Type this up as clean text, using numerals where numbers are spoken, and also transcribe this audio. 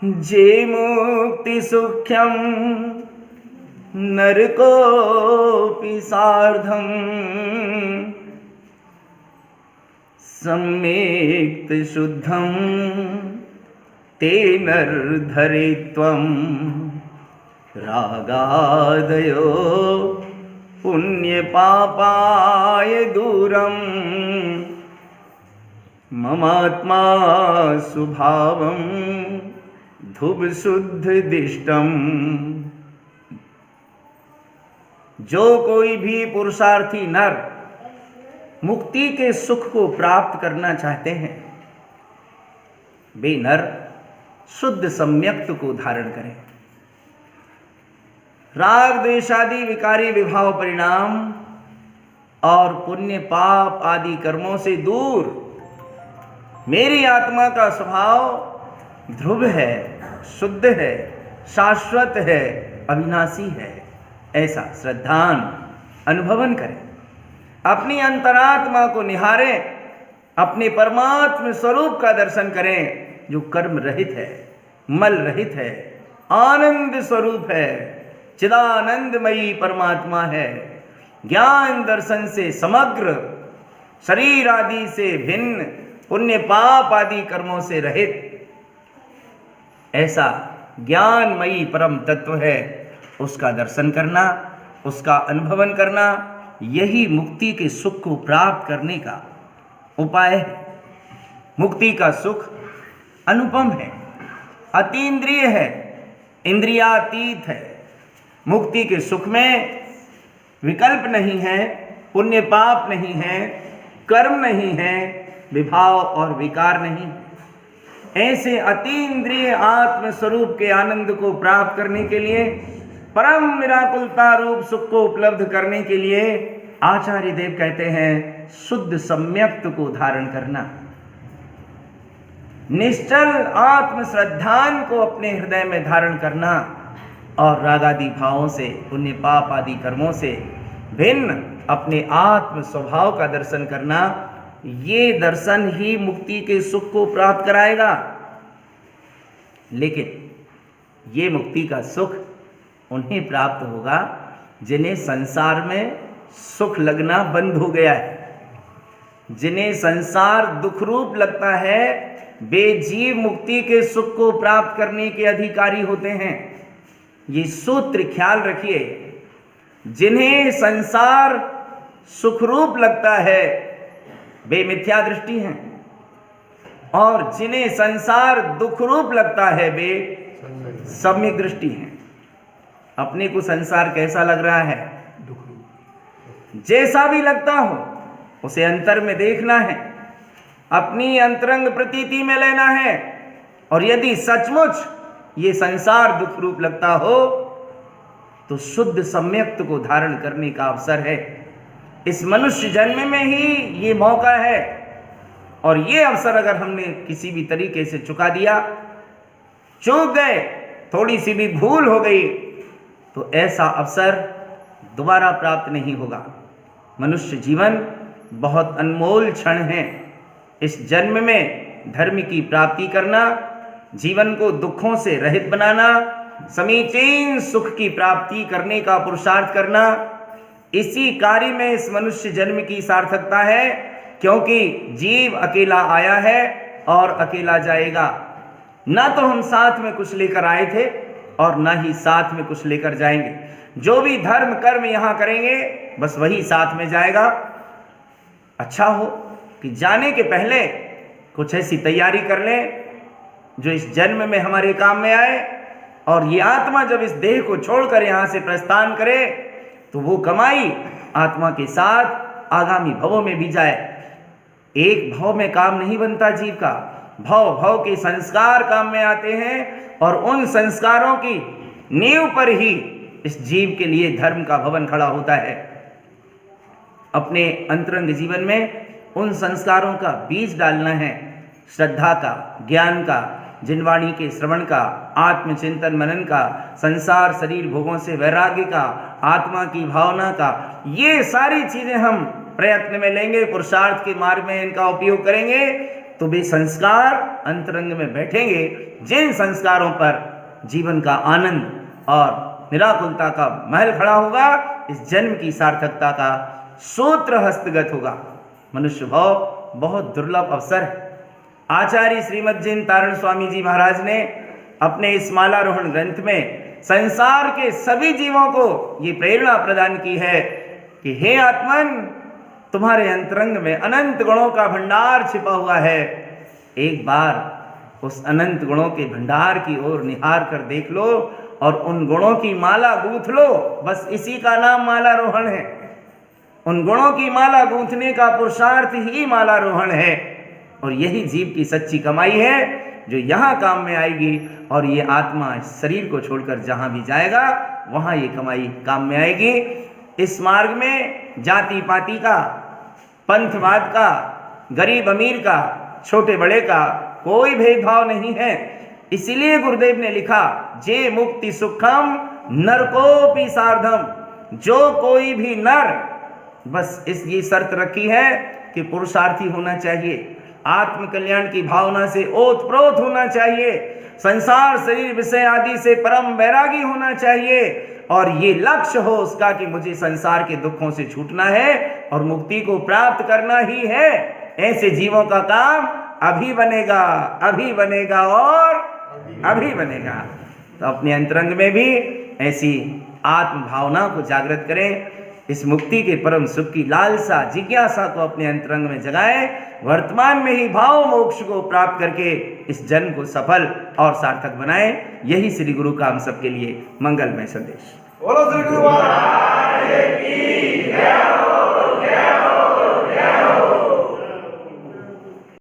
जे मुक्ति सुख्यम नरकोऽपि सार्धम् सम्यक् शुद्धं ते नरधरे त्वं रागादयो पुण्यपापाय दूरम् ममात्मा स्वभावं ध्रुव शुद्ध दिष्टम। जो कोई भी पुरुषार्थी नर मुक्ति के सुख को प्राप्त करना चाहते हैं, वे नर शुद्ध सम्यक्त को धारण करें। राग द्वेषादि विकारी विभाव परिणाम और पुण्य पाप आदि कर्मों से दूर मेरी आत्मा का स्वभाव ध्रुव है, शुद्ध है, शाश्वत है, अविनाशी है, ऐसा श्रद्धान अनुभवन करें। अपनी अंतरात्मा को निहारें, अपने परमात्म स्वरूप का दर्शन करें जो कर्म रहित है, मल रहित है, आनंद स्वरूप है, चिदानंदमयी परमात्मा है, ज्ञान दर्शन से समग्र, शरीर आदि से भिन्न, पुण्य पाप आदि कर्मों से रहित, ऐसा ज्ञानमयी परम तत्व है। उसका दर्शन करना, उसका अनुभवन करना, यही मुक्ति के सुख को प्राप्त करने का उपाय है। मुक्ति का सुख अनुपम है, अतीन्द्रिय है, इंद्रियातीत है। मुक्ति के सुख में विकल्प नहीं है, पुण्य पाप नहीं है, कर्म नहीं है, विभाव और विकार नहीं। ऐसे अतीन्द्रिय आत्म स्वरूप के आनंद को प्राप्त करने के लिए, परम निराकुलता रूप सुख को उपलब्ध करने के लिए आचार्य देव कहते हैं शुद्ध सम्यक्त को धारण करना। निश्चल आत्म श्रद्धान को अपने हृदय में धारण करना और रागादि भावों से, पुण्य पाप आदि कर्मों से भिन्न अपने आत्म स्वभाव का दर्शन करना। ये दर्शन ही मुक्ति के सुख को प्राप्त कराएगा। लेकिन ये मुक्ति का सुख उन्हें प्राप्त होगा जिन्हें संसार में सुख लगना बंद हो गया है, जिन्हें संसार दुख रूप लगता है, वे जीव मुक्ति के सुख को प्राप्त करने के अधिकारी होते हैं। ये सूत्र ख्याल रखिए। जिन्हें संसार सुखरूप लगता है वे मिथ्या दृष्टि हैं, और जिन्हें संसार दुख रूप लगता है वे सम्यक दृष्टि हैं। अपने को संसार कैसा लग रहा है? दुख रूप। जैसा भी लगता हो उसे अंतर में देखना है, अपनी अंतरंग प्रतीति में लेना है, और यदि सचमुच ये संसार दुख रूप लगता हो तो शुद्ध सम्यक्त को धारण करने का अवसर है। इस मनुष्य जन्म में ही ये मौका है, और ये अवसर अगर हमने किसी भी तरीके से चुका दिया, चूक गए, थोड़ी सी भी भूल हो गई, तो ऐसा अवसर दोबारा प्राप्त नहीं होगा। मनुष्य जीवन बहुत अनमोल क्षण है। इस जन्म में धर्म की प्राप्ति करना, जीवन को दुखों से रहित बनाना, समीचीन सुख की प्राप्ति करने का पुरुषार्थ करना, इसी कार्य में इस मनुष्य जन्म की सार्थकता है। क्योंकि जीव अकेला आया है और अकेला जाएगा। ना तो हम साथ में कुछ लेकर आए थे और ना ही साथ में कुछ लेकर जाएंगे। जो भी धर्म कर्म यहाँ करेंगे बस वही साथ में जाएगा। अच्छा हो कि जाने के पहले कुछ ऐसी तैयारी कर लें जो इस जन्म में हमारे काम में आए, और ये आत्मा जब इस देह को छोड़कर यहाँ से प्रस्थान करे तो वो कमाई आत्मा के साथ आगामी भवों में भी जाए। एक भव में काम नहीं बनता जीव का, भव भव के संस्कार काम में आते हैं, और उन संस्कारों की नींव पर ही इस जीव के लिए धर्म का भवन खड़ा होता है। अपने अंतरंग जीवन में उन संस्कारों का बीज डालना है, श्रद्धा का, ज्ञान का, जिनवाणी के श्रवण का, आत्मचिंतन मनन का, संसार शरीर भोगों से वैराग्य का, आत्मा की भावना का। ये सारी चीजें हम प्रयत्न में लेंगे, पुरुषार्थ के मार्ग में इनका उपयोग करेंगे, तो वे संस्कार अंतरंग में बैठेंगे, जिन संस्कारों पर जीवन का आनंद और निराकुलता का महल खड़ा होगा, इस जन्म की सार्थकता का सूत्र हस्तगत होगा। मनुष्य भाव बहुत दुर्लभ अवसर है। आचार्य श्रीमद जिन तारण स्वामी जी महाराज ने अपने इस मालारोहण ग्रंथ में संसार के सभी जीवों को ये प्रेरणा प्रदान की है कि हे आत्मन, तुम्हारे अंतरंग में अनंत गुणों का भंडार छिपा हुआ है। एक बार उस अनंत गुणों के भंडार की ओर निहार कर देख लो और उन गुणों की माला गूंथ लो। बस इसी का नाम मालारोहण है। उन गुणों की माला गूंथने का पुरुषार्थ ही मालारोहण है। और यही जीव की सच्ची कमाई है जो यहाँ काम में आएगी। और ये आत्मा शरीर को छोड़कर जहाँ भी जाएगा वहाँ ये कमाई काम में आएगी। इस मार्ग में जाति पाति का, पंथवाद का, गरीब अमीर का, छोटे बड़े का कोई भेदभाव नहीं है। इसीलिए गुरुदेव ने लिखा, जे मुक्ति सुखम नरकोपि सार्धम। जो कोई भी नर, बस ये शर्त रखी है कि पुरुषार्थी होना चाहिए, आत्म कल्याण की भावना से ओतप्रोत होना चाहिए, संसार शरीर विषय आदि से परम वैरागी होना चाहिए और ये लक्ष्य हो उसका कि मुझे संसार के दुखों से छूटना है और मुक्ति को प्राप्त करना ही है। ऐसे जीवों का काम अभी बनेगा, अभी बनेगा और अभी बनेगा। तो अपने अंतरंग में भी ऐसी आत्म भावना को जागृत करें। इस मुक्ति के परम सुख की लालसा, जिज्ञासा को अपने अंतरंग में जगाएं। वर्तमान में ही भाव मोक्ष को प्राप्त करके इस जन्म को सफल और सार्थक बनाएं। यही श्री गुरु का हम सबके लिए मंगलमय संदेश। बोलो श्री गुरु महाराज की जय हो।